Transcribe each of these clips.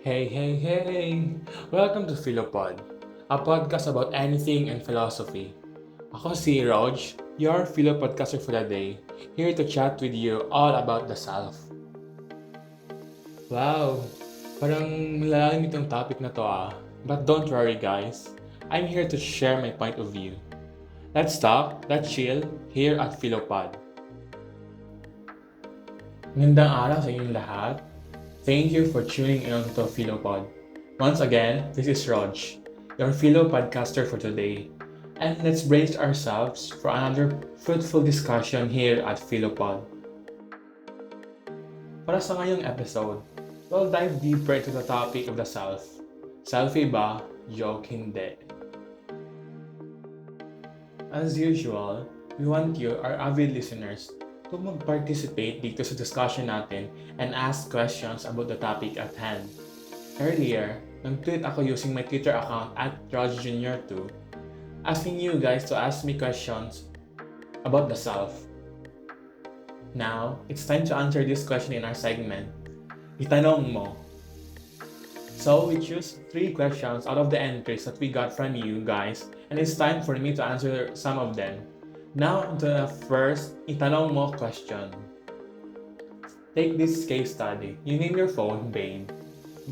Hey, hey, hey! Welcome to Philopod, a podcast about anything and philosophy. Ako si Roj, your Philopodcaster for the day, here to chat with you all about the self. Wow, parang malalim itong topic na to ah. But don't worry guys, I'm here to share my point of view. Let's talk, let's chill, here at Philopod. Magandang araw sa inyong lahat. Thank you for tuning in to Philopod. Once again, this is Raj, your Philo podcaster for today. And let's brace ourselves for another fruitful discussion here at Philopod. Para sa ngayong episode, we'll dive deeper into the topic of the self. Selfie ba? Joke hindi. As usual, we want you, our avid listeners, to mag-participate dito sa discussion natin and ask questions about the topic at hand. Earlier, nag-tweet ako using my Twitter account at RajJr2, asking you guys to ask me questions about the self. Now, it's time to answer this question in our segment. Itanong mo. So, we choose 3 questions out of the entries that we got from you guys, and it's time for me to answer some of them. Now, into the first Itanong Mo question. Take this case study. You name your phone Babe.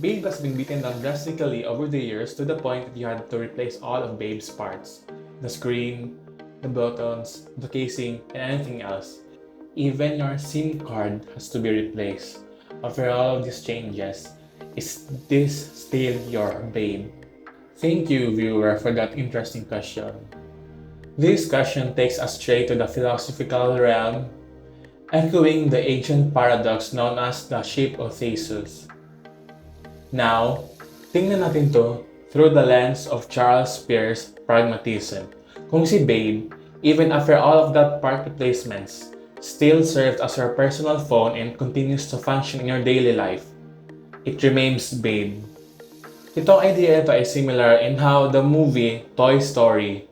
Babe has been beaten down drastically over the years to the point that you had to replace all of Babe's parts. The screen, the buttons, the casing, and anything else. Even your SIM card has to be replaced. After all of these changes, is this still your Babe? Thank you, viewer, for that interesting question. This question takes us straight to the philosophical realm, echoing the ancient paradox known as the shape of Theseus. Now, tingnan natin to through the lens of Charles Peirce's pragmatism. Kung si Babe, even after all of that part replacements, still served as your personal phone and continues to function in your daily life, it remains Babe. Itong idea ito ay similar in how the movie Toy Story,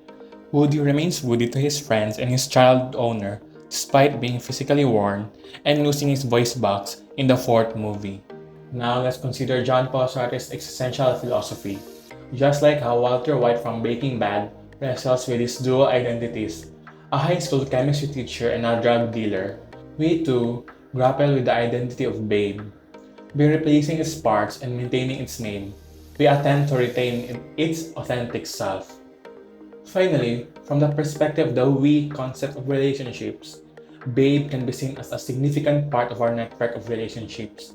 Woody remains Woody to his friends and his child owner despite being physically worn and losing his voice box in the 4th movie. Now let's consider John Paul Sartre's existential philosophy. Just like how Walter White from Breaking Bad wrestles with his dual identities, a high school chemistry teacher and a drug dealer, we too grapple with the identity of Babe. By replacing its parts and maintaining its name, we attempt to retain its authentic self. Finally, from the perspective of the we concept of relationships, Babe can be seen as a significant part of our network of relationships.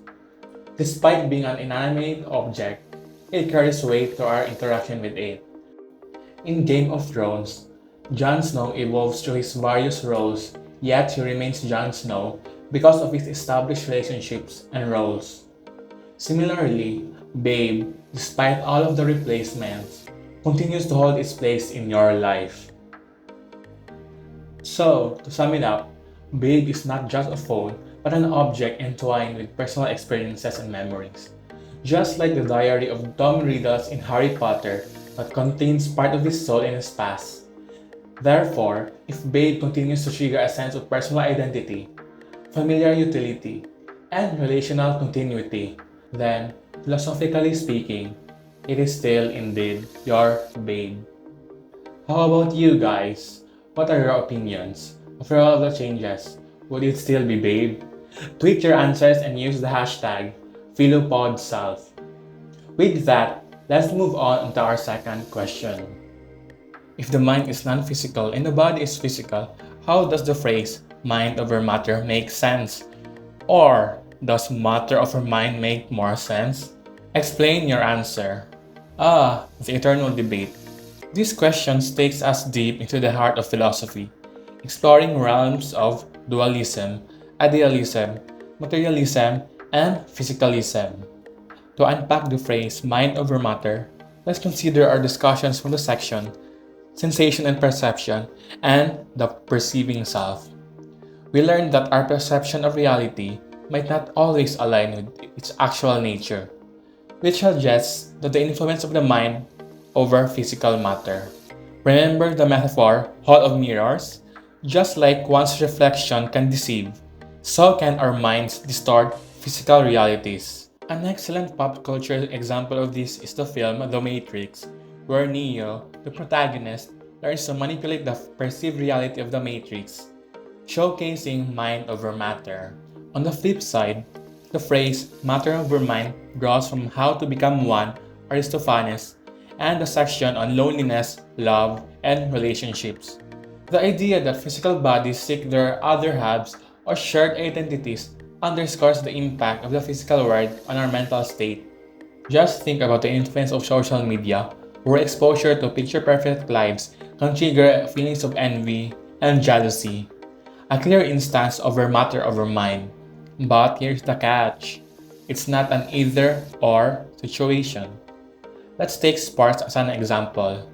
Despite being an inanimate object, it carries weight to our interaction with it. In Game of Thrones, Jon Snow evolves through his various roles, yet he remains Jon Snow because of his established relationships and roles. Similarly, Babe, despite all of the replacements, continues to hold its place in your life. So, to sum it up, Babe is not just a phone, but an object entwined with personal experiences and memories. Just like the diary of Tom Riddle in Harry Potter that contains part of his soul in his past. Therefore, if Babe continues to trigger a sense of personal identity, familiar utility, and relational continuity, then, philosophically speaking, it is still indeed your Babe. How about you guys? What are your opinions? After all of the changes, would it still be Babe? Tweet your answers and use the hashtag PhiloPodSelf. With that, let's move on to our second question. If the mind is non-physical and the body is physical, how does the phrase mind over matter make sense? Or does matter over mind make more sense? Explain your answer. The eternal debate. These questions takes us deep into the heart of philosophy, exploring realms of dualism, idealism, materialism, and physicalism. To unpack the phrase mind over matter, let's consider our discussions from the section Sensation and Perception and the Perceiving Self. We learned that our perception of reality might not always align with its actual nature, which suggests that the influence of the mind over physical matter. Remember the metaphor, Hall of Mirrors? Just like one's reflection can deceive, so can our minds distort physical realities. An excellent pop culture example of this is the film The Matrix, where Neo, the protagonist, learns to manipulate the perceived reality of the Matrix, showcasing mind over matter. On the flip side, the phrase matter over mind draws from How to Become One, Aristophanes, and the section on loneliness, love, and relationships. The idea that physical bodies seek their other halves or shared identities underscores the impact of the physical world on our mental state. Just think about the influence of social media, where exposure to picture perfect lives can trigger feelings of envy and jealousy. A clear instance over matter over mind. But here's the catch, it's not an either or situation. Let's take sports as an example.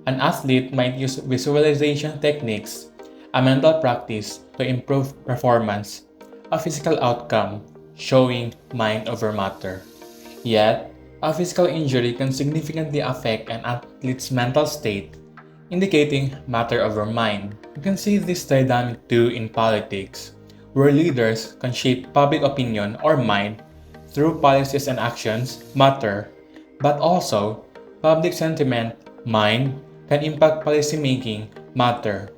An athlete might use visualization techniques, a mental practice to improve performance, a physical outcome, showing mind over matter. Yet, a physical injury can significantly affect an athlete's mental state, indicating matter over mind. You can see this dynamic too in politics, where leaders can shape public opinion or mind through policies and actions, matter, but also public sentiment, mind, can impact policymaking, matter.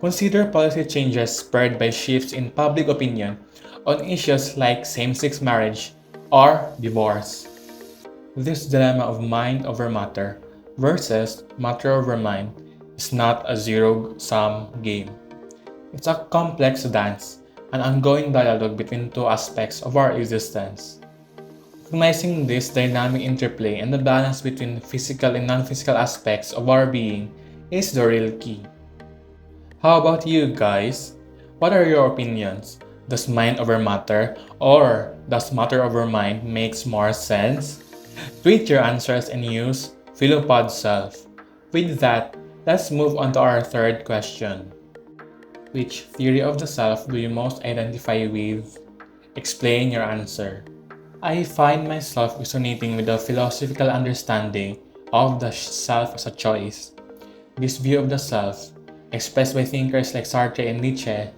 Consider policy changes spurred by shifts in public opinion on issues like same sex marriage or divorce. This dilemma of mind over matter versus matter over mind is not a zero sum game. It's a complex dance, an ongoing dialogue between two aspects of our existence. Recognizing this dynamic interplay and the balance between physical and non physical aspects of our being is the real key. How about you guys? What are your opinions? Does mind over matter or does matter over mind makes more sense? Tweet your answers and use PhiloPodSelf. With that, let's move on to our third question. Which theory of the self do you most identify with? Explain your answer. I find myself resonating with the philosophical understanding of the self as a choice. This view of the self, expressed by thinkers like Sartre and Nietzsche,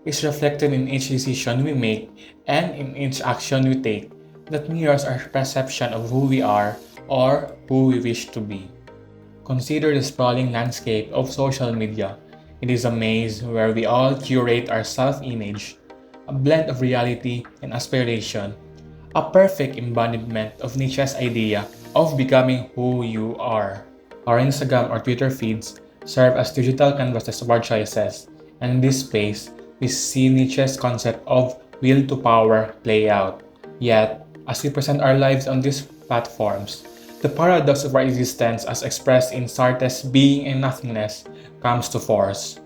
is reflected in each decision we make and in each action we take that mirrors our perception of who we are or who we wish to be. Consider the sprawling landscape of social media. It is a maze where we all curate our self-image, a blend of reality and aspiration, a perfect embodiment of Nietzsche's idea of becoming who you are. Our Instagram or Twitter feeds serve as digital canvases of our choices, and in this space, we see Nietzsche's concept of will to power play out. Yet, as we present our lives on these platforms, the paradox of our existence as expressed in Sartre's being and nothingness comes to force.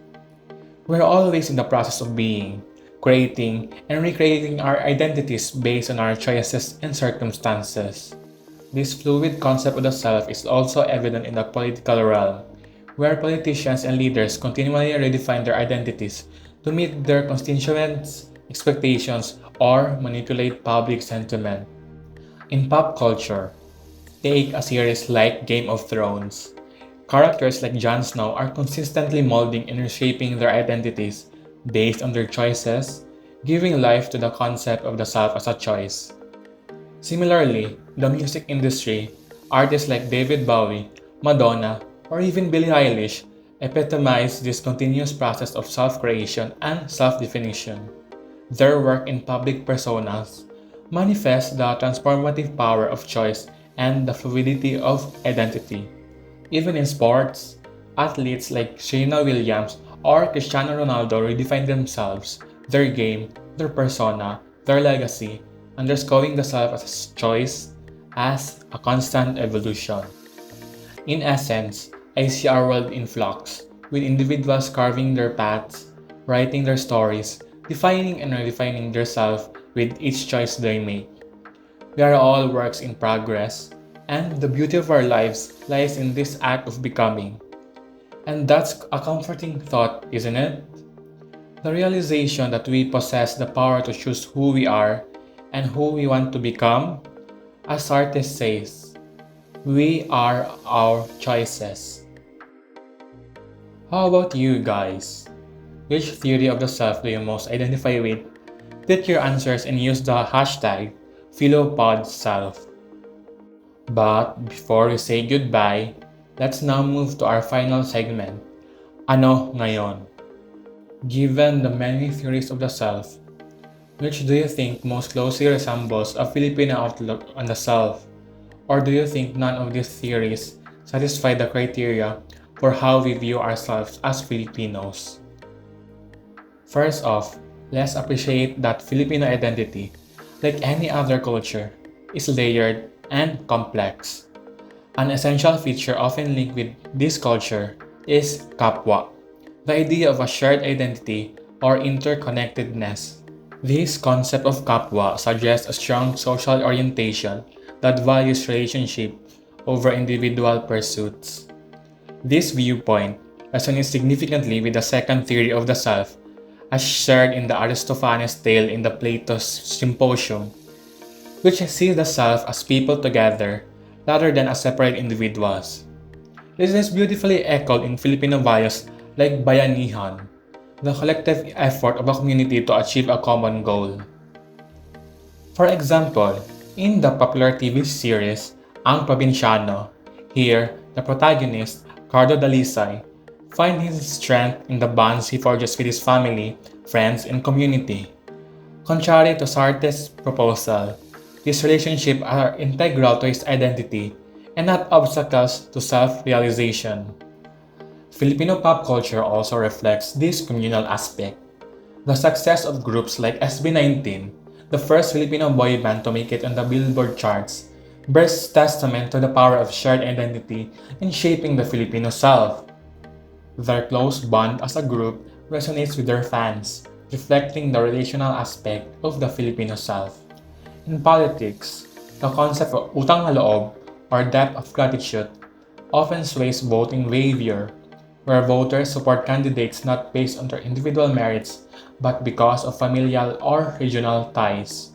We're always in the process of being, creating, and recreating our identities based on our choices and circumstances. This fluid concept of the self is also evident in the political realm, where politicians and leaders continually redefine their identities to meet their constituents' expectations or manipulate public sentiment. In pop culture, take a series like Game of Thrones. Characters like Jon Snow are consistently molding and reshaping their identities based on their choices, giving life to the concept of the self as a choice. Similarly, the music industry, artists like David Bowie, Madonna, or even Billie Eilish epitomize this continuous process of self-creation and self-definition. Their work in public personas manifests the transformative power of choice and the fluidity of identity. Even in sports, athletes like Serena Williams or Cristiano Ronaldo redefine themselves, their game, their persona, their legacy, underscoring the self as a choice as a constant evolution. In essence, I see our world in flux, with individuals carving their paths, writing their stories, defining and redefining themselves with each choice they make. We are all works in progress, and the beauty of our lives lies in this act of becoming. And that's a comforting thought, isn't it? The realization that we possess the power to choose who we are and who we want to become. As Sartre says, we are our choices. How about you guys? Which theory of the self do you most identify with? Tweet your answers and use the hashtag Philopod self. But before we say goodbye, let's now move to our final segment, Ano Ngayon? Given the many theories of the self, which do you think most closely resembles a Filipino outlook on the self? Or do you think none of these theories satisfy the criteria for how we view ourselves as Filipinos? First off, let's appreciate that Filipino identity, like any other culture, is layered and complex. An essential feature often linked with this culture is kapwa, the idea of a shared identity or interconnectedness. This concept of kapwa suggests a strong social orientation that values relationship over individual pursuits. This viewpoint resonates significantly with the second theory of the self, as shared in the Aristophanes tale in the Plato's Symposium, which sees the self as people together rather than as separate individuals. This is beautifully echoed in Filipino values like bayanihan, the collective effort of a community to achieve a common goal. For example, in the popular TV series Ang Probinsyano, here the protagonist, Cardo Dalisay, finds his strength in the bonds he forges with his family, friends, and community. Contrary to Sartre's proposal, these relationships are integral to his identity and not obstacles to self-realization. Filipino pop culture also reflects this communal aspect. The success of groups like SB19, the first Filipino boy band to make it on the Billboard charts, bears testament to the power of shared identity in shaping the Filipino self. Their close bond as a group resonates with their fans, reflecting the relational aspect of the Filipino self. In politics, the concept of utang na loob or debt of gratitude often sways voting behavior, where voters support candidates not based on their individual merits but because of familial or regional ties.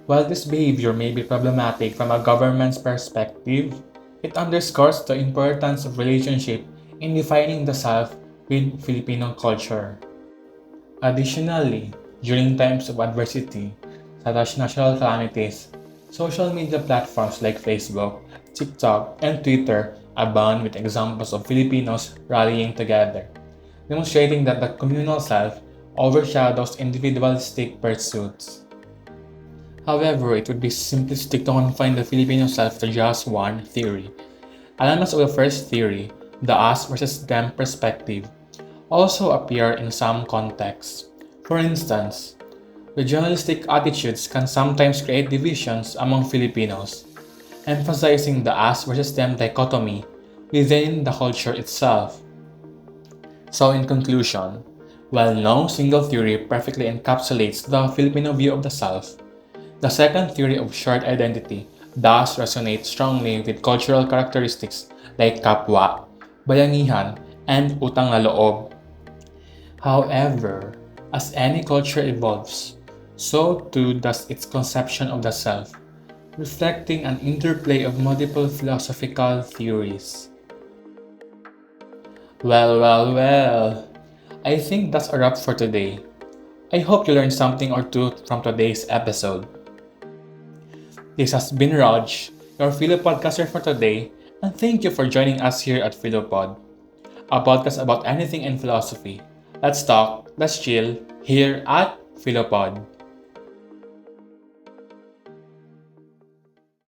While this behavior may be problematic from a government's perspective, it underscores the importance of relationship in defining the self with Filipino culture. Additionally, during times of adversity, such as natural calamities, social media platforms like Facebook, TikTok, and Twitter abound with examples of Filipinos rallying together, demonstrating that the communal self overshadows individualistic pursuits. However, it would be simplistic to confine the Filipino self to just one theory. Elements of the first theory, the us versus them perspective, also appear in some contexts. For instance, regionalistic attitudes can sometimes create divisions among Filipinos, emphasizing the us versus them dichotomy within the culture itself. So, in conclusion, while no single theory perfectly encapsulates the Filipino view of the self, the second theory of shared identity does resonate strongly with cultural characteristics like kapwa, bayanihan, and utang na loob. However, as any culture evolves, so too does its conception of the self, reflecting an interplay of multiple philosophical theories. Well. I think that's a wrap for today. I hope you learned something or two from today's episode. This has been Raj, your Philo podcaster for today, and thank you for joining us here at Philopod, a podcast about anything in philosophy. Let's talk, let's chill, here at Philopod.